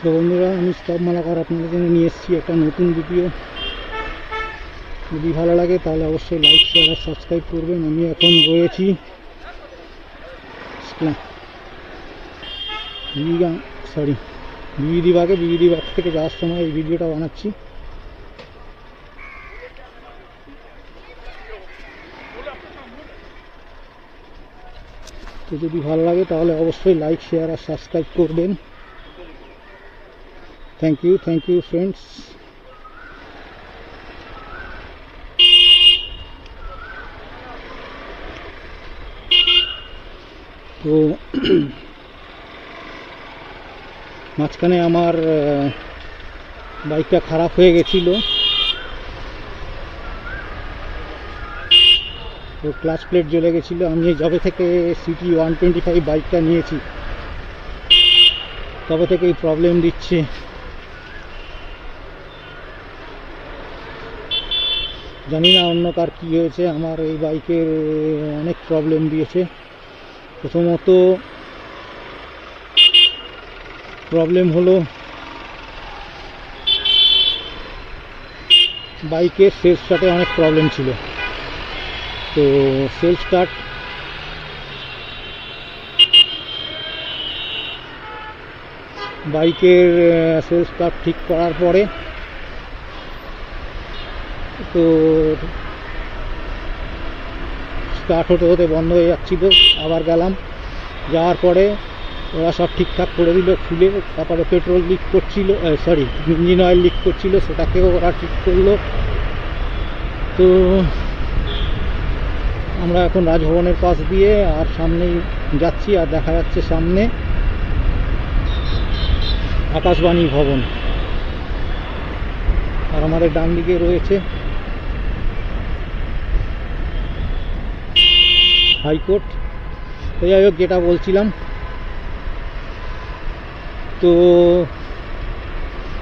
তো বন্ধুরা, আমি স্তব মালাকার আপনাদের জন্য নিয়ে এসেছি একটা নতুন ভিডিও। যদি ভালো লাগে তাহলে অবশ্যই লাইক, শেয়ার আর সাবস্ক্রাইব করবেন। আমি এখন রয়েছি বিবিধি বাগে। বিবিধি বাগ থেকে যাওয়ার সময় এই ভিডিওটা বানাচ্ছি। তো যদি ভালো লাগে তাহলে অবশ্যই লাইক, শেয়ার আর সাবস্ক্রাইব করবেন। Thank you friends. তো মাঝখানে আমার বাইকটা খারাপ হয়ে গেছিল, তো ক্লাচ প্লেট জ্বলে গেছিলো। আমি যবে থেকে সিটি 125 বাইকটা নিয়েছি তবে থেকেই প্রবলেম দিচ্ছে। জানি না অন্য কার কী হয়েছে, আমার এই বাইকের অনেক প্রবলেম দিয়েছে। প্রথমত প্রবলেম হলো বাইকের সেলফ স্টার্টে অনেক প্রবলেম ছিল। তো সেলফ স্টার্ট বাইকের সেলফ স্টার্ট ঠিক করার পরে তো স্টার্ট হতে হতে বন্ধ হয়ে যাচ্ছিল। আবার গেলাম, যাওয়ার পরে ওরা সব ঠিকঠাক করে দিল খুলে। তারপরে পেট্রোল লিক করছিল, ইঞ্জিন অয়েল লিক করছিল, সেটাকেও ওরা ঠিক করলো। তো আমরা এখন রাজভবনের পাশ দিয়ে আর সামনেই যাচ্ছি, আর দেখা যাচ্ছে সামনে আকাশবাণী ভবন, আর আমাদের ডান দিকে রয়েছে হাইকোর্ট। তো যাই হোক, যেটা বলছিলাম, তো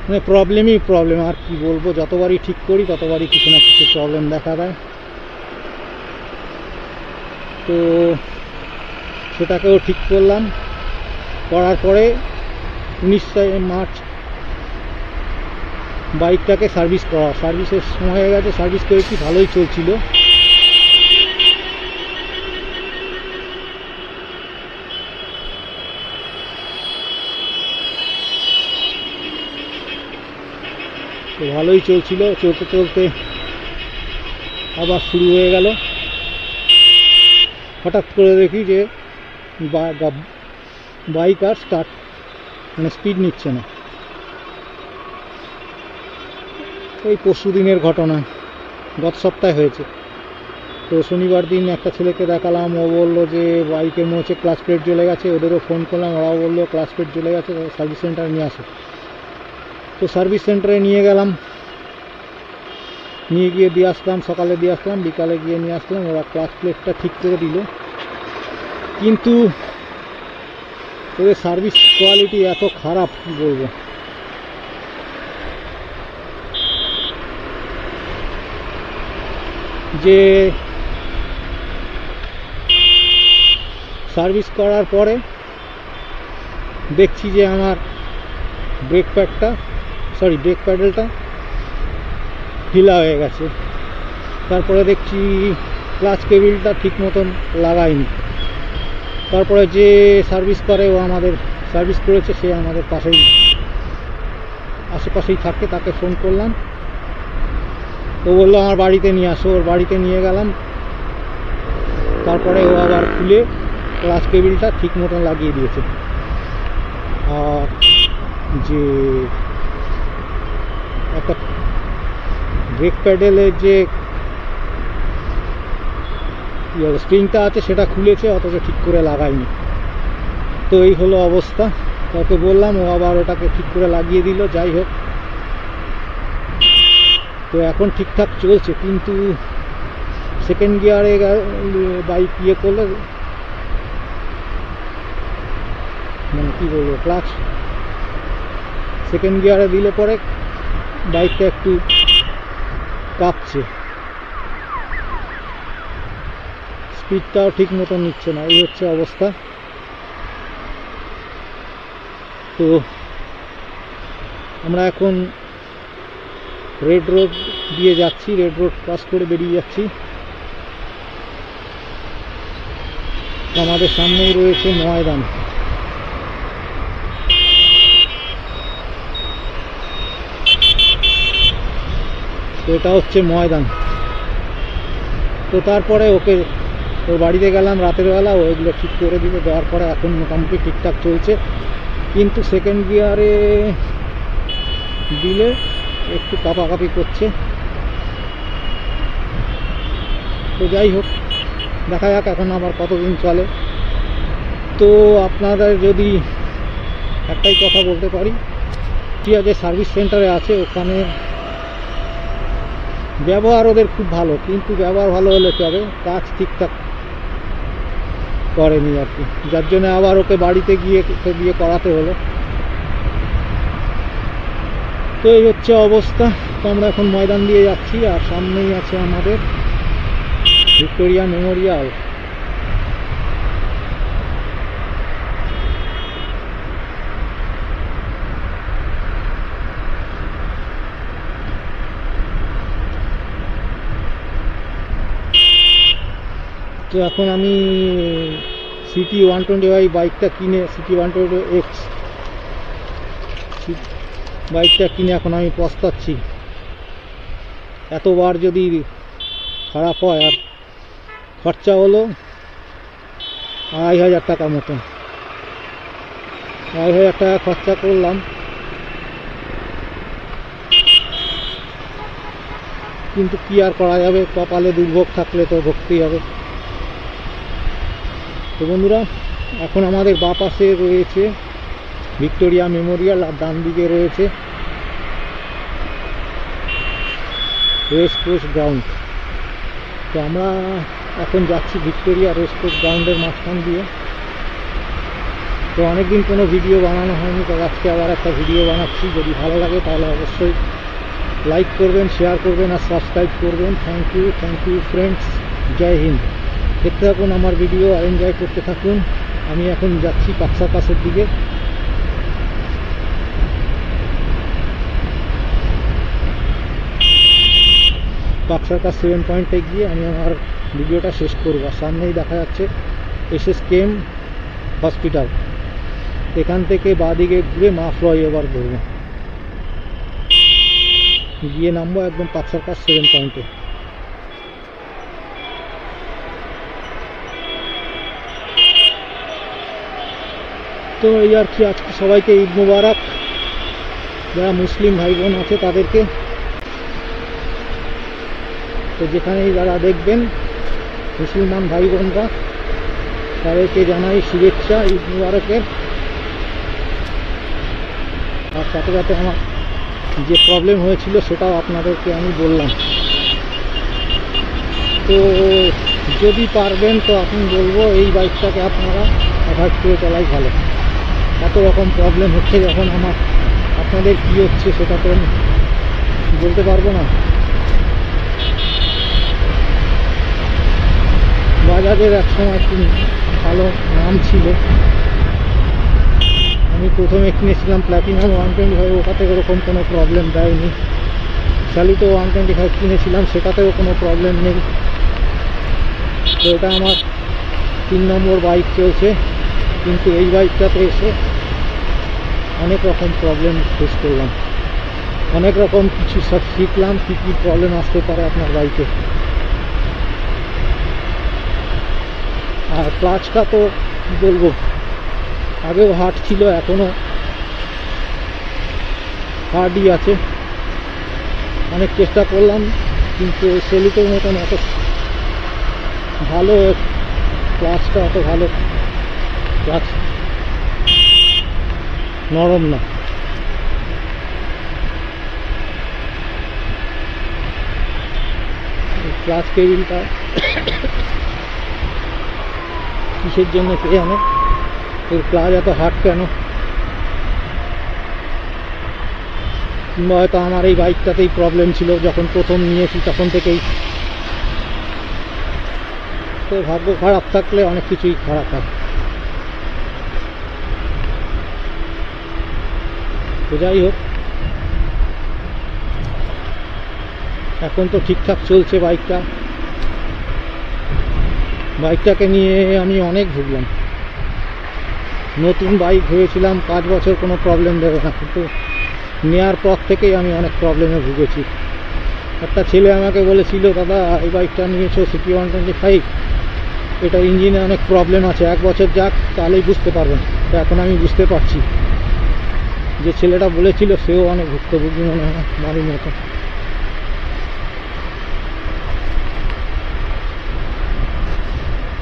মানে প্রবলেম আর কি বলবো। যতবারই ঠিক করি ততবারই কিছু না কিছু প্রবলেম দেখা দেয়। তো সেটাকেও ঠিক করলাম। করার পরে 19 মার্চ বাইকটাকে সার্ভিসের সময় হয়ে গেছে। সার্ভিস করেছি, ভালোই চলছিল। তো ভালোই চলছিল, চলতে চলতে আবার শুরু হয়ে গেল। হঠাৎ করে দেখি যে বাইক আর স্টার্ট স্পিড নিচ্ছে না। এই পরশু দিনের ঘটনা, গত সপ্তাহে হয়েছে। তো শনিবার দিন একটা ছেলেকে দেখালাম, ও বললো যে বাইকের মনে হচ্ছে ক্লাচ প্লেট জ্বলে গেছে। ওদেরও ফোন করলাম, ওরাও বললো ক্লাচ প্লেট জ্বলে গেছে, সার্ভিস সেন্টারে নিয়ে আসে। তো সার্ভিস সেন্টারে নিয়ে গেলাম, নিয়ে গিয়ে দিয়ে আসলাম। সকালে দিয়ে আসলাম, বিকালে গিয়ে নিয়ে আসলাম। ওরা ক্লাচ প্লেটটা ঠিক করে দিল, কিন্তু ওদের সার্ভিস কোয়ালিটি এত খারাপ, কি বলবো। যে সার্ভিস করার পরে দেখছি যে আমার ব্রেক প্যাডেলটা ঢিলা হয়ে গেছে। তারপরে দেখছি ক্লাচ কেবিলটা ঠিক মতন লাগায়নি। তারপরে যে সার্ভিস করে, ও আমাদের সার্ভিস করেছে, সে আমাদের আশেপাশেই থাকে, তাকে ফোন করলাম। ও বললো আমার বাড়িতে নিয়ে আসো। ওর বাড়িতে নিয়ে গেলাম। তারপরে ও আবার খুলে ক্লাচ কেবিলটা ঠিক মতন লাগিয়ে দিয়েছে। আর যে একটা ব্রেক প্যাডেলের যে স্প্রিংটা আছে সেটা খুলেছে, অথচ ঠিক করে লাগায়নি। তো এই হলো অবস্থা। তাকে বললাম, ও আবার ওটাকে ঠিক করে লাগিয়ে দিল। যাই হোক, তো এখন ঠিকঠাক চলছে। কিন্তু সেকেন্ড গিয়ারে বাইক করলে কি বলবো, ক্লাচ সেকেন্ড গিয়ারে দিলে পরে বাইকটা একটু কাঁপছে, স্পিডটাও ঠিক মতো নিচ্ছে না। এই হচ্ছে অবস্থা। তো আমরা এখন রেড রোড দিয়ে যাচ্ছি, রেড রোড ক্রস করে বেরিয়ে যাচ্ছি। আমাদের সামনেই রয়েছে ময়দান। তো এটা হচ্ছে ময়দান। তো তারপরে ওকে ওর বাড়িতে গেলাম রাতের বেলা, ওইগুলো ঠিক করে দিল, দেওয়ার পরে এখন মোটামুটি ঠিকঠাক চলছে, কিন্তু সেকেন্ড গিয়ারে দিলে একটু কাঁপাকাঁপি করছে। তো যাই হোক, দেখা যাক এখন আবার কতদিন চলে। তো আপনাদের যদি একটাই কথা বলতে পারি, টিয়া যে সার্ভিস সেন্টারে আছে ওখানে ব্যবহার ওদের খুব ভালো, কিন্তু ব্যবহার ভালো হলে তবে কাজ ঠিকঠাক করেনি আর কি, যার জন্য আবার ওকে বাড়িতে গিয়ে করাতে হলো। তো এই হচ্ছে অবস্থা। তো আমরা এখন ময়দান দিয়ে যাচ্ছি, আর সামনেই আছে আমাদের ভিক্টোরিয়া মেমোরিয়াল। তো এখন আমি সিটি 125 বাইকটা কিনে, সিটি 125X বাইকটা কিনে এখন আমি পস্তাচ্ছি। এতবার যদি খারাপ হয়, আর খরচা হলো 2500 টাকা মতন, 2500 টাকা খরচা করলাম, কিন্তু কি আর করা যাবে, কপালে দুর্ভোগ থাকলে তো ভুগতেই হবে। তো বন্ধুরা, এখন আমাদের বাঁ পাশে রয়েছে ভিক্টোরিয়া মেমোরিয়াল, আর ডান দিকে রয়েছে রেস কোর্স গ্রাউন্ড। তো আমরা এখন যাচ্ছি ভিক্টোরিয়া রেস কোর্স গ্রাউন্ডের মাঝখান দিয়ে। তো অনেকদিন কোনো ভিডিও বানানো হয়নি, তো আজকে আবার একটা ভিডিও বানাচ্ছি। যদি ভালো লাগে তাহলে অবশ্যই লাইক করবেন, শেয়ার করবেন, আর সাবস্ক্রাইব করবেন। থ্যাংক ইউ ফ্রেন্ডস, জয় হিন্দ। দেখতে থাকুন আমার ভিডিও আর এনজয় করতে থাকুন। আমি এখন যাচ্ছি পার্ক সার্কাসের দিকে। পার্ক সার্কাস 7 পয়েন্টে গিয়ে আমি আমার ভিডিওটা শেষ করব। সামনেই দেখা যাচ্ছে SSKM হসপিটাল, এখান থেকে বাঁদিকে ঘুরে মা ফ্লাইওভার ধরবো, গিয়ে নামবো একদম পার্ক সার্কাস 7 পয়েন্টে। তো এই আর কি, আজকে সবাইকে ঈদ মুবারক। যারা মুসলিম ভাই বোন আছে তাদেরকে, তো যেখানেই যারা দেখবেন মুসলমান ভাই বোনরা, তাদেরকে জানাই শুভেচ্ছা ঈদ মুবারকের। আর সাথে সাথে আমার যে প্রবলেম হয়েছিল সেটাও আপনাদেরকে আমি বললাম। তো যদি পারবেন তো আপনি বলবো এই বাইকটাকে আপনারা অ্যাভয়েড করে চলাই ভালো। এত রকম প্রবলেম হচ্ছে যখন আমার, আপনাদের কী হচ্ছে সেটা তো আমি বলতে পারবো না। বাজাজের একসময় একটু ভালো নাম ছিল, আমি প্রথমে কিনেছিলাম প্ল্যাটিনাম 125, ওটাতে ওরকম কোনো প্রবলেম দেয়নি। শালিতো 125 কিনেছিলাম, সেটাতেও কোনো প্রবলেম নেই। তো এটা আমার 3 নম্বর বাইক চলছে, কিন্তু এই বাইকটাতে এসে অনেক রকম প্রবলেম ফেস করলাম, অনেক রকম কিছু সব শিখলাম, কী কী প্রবলেম আসতে পারে আপনার বাইকে। আর ক্লাচটা তো কী বলবো, আগেও হার্ড ছিল, এখনও হার্ডই আছে। অনেক চেষ্টা করলাম, কিন্তু সেলিটোর মতন অত ভালো ক্লাচটা, অত ভালো ক্লাচ নরম না। ক্লাচ কেবিলটা কিসের জন্য কে জানে, এর ক্লাচ এত হার্ড কেন, কিংবা হয়তো আমার এই বাইকটাতেই প্রবলেম ছিল যখন প্রথম নিয়েছি তখন থেকেই। তো ভাগ্য খারাপ থাকলে অনেক কিছুই খারাপ হয়। তো যাই হোক, এখন তো ঠিকঠাক চলছে বাইকটাকে নিয়ে আমি অনেক ভুগলাম। নতুন বাইক ভেবেছিলাম 5 বছর কোনো প্রবলেম দেবে না, কিন্তু নেওয়ার পর থেকেই আমি অনেক প্রবলেমে ভুগেছি। একটা ছেলে আমাকে বলেছিল, দাদা এই বাইকটা নিয়েছো সিটি 125, এটার ইঞ্জিনে অনেক প্রবলেম আছে, 1 বছর যাক তাহলেই বুঝতে পারবেন। তো এখন আমি বুঝতে পারছি, যে ছেলেটা বলেছিল সেও অনেক ভুক্তভোগী মনে হয় বাড়ির মতো।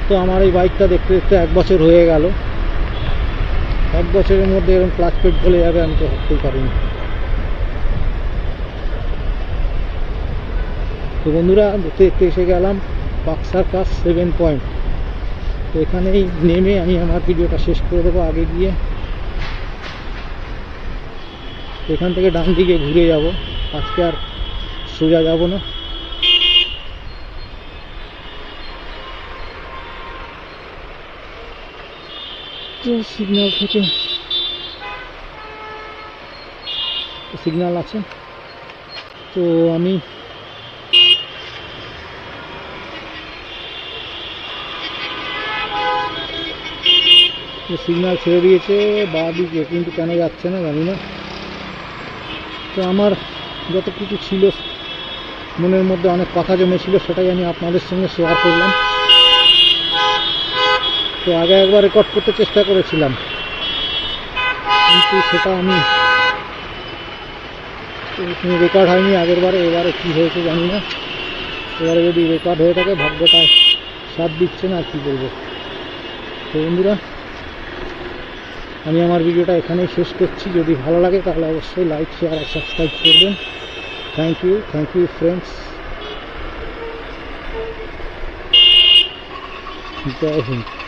তো আমার এই বাইকটা দেখতে দেখতে 1 বছর হয়ে গেল। 1 বছরের মধ্যে এরকম ক্লাচ প্লেট বলে যাবে আমি তো ভাবতেই পারিনি। তো বন্ধুরা, দেখতে দেখতে এসে গেলাম পার্ক সার্কাস 7 পয়েন্ট। তো এখানেই নেমে আমি আমার ভিডিওটা শেষ করে দেবো আগে গিয়ে। এখান থেকে ডান দিকে ঘুরে যাব, আজকে আর সোজা যাব না। তো সিগন্যাল থেকে সিগন্যাল আছে, তো আমি সিগন্যাল ছেড়ে দিয়েছে বাঁ দিকে, কিন্তু কেন যাচ্ছে না জানি না। তো আমার যতটুকু ছিল মনের মধ্যে অনেক কথা জমেছিল, সেটাই আমি আপনাদের সঙ্গে শেয়ার করলাম। তো আগে একবার রেকর্ড করতে চেষ্টা করেছিলাম, কিন্তু সেটা আমি রেকর্ড হয়নি আগের বারে। এবারে কী হয়েছে জানি না, এবারে যদি রেকর্ড হয়ে থাকে ভাগ্যটা সাথ দিচ্ছে না, আর কী বলবো। তো বন্ধুরা, আমি আমার ভিডিওটা এখানেই শেষ করছি। যদি ভালো লাগে তাহলে অবশ্যই লাইক, শেয়ার আর সাবস্ক্রাইব করবেন। Thank you friends. জয় হিন্দ।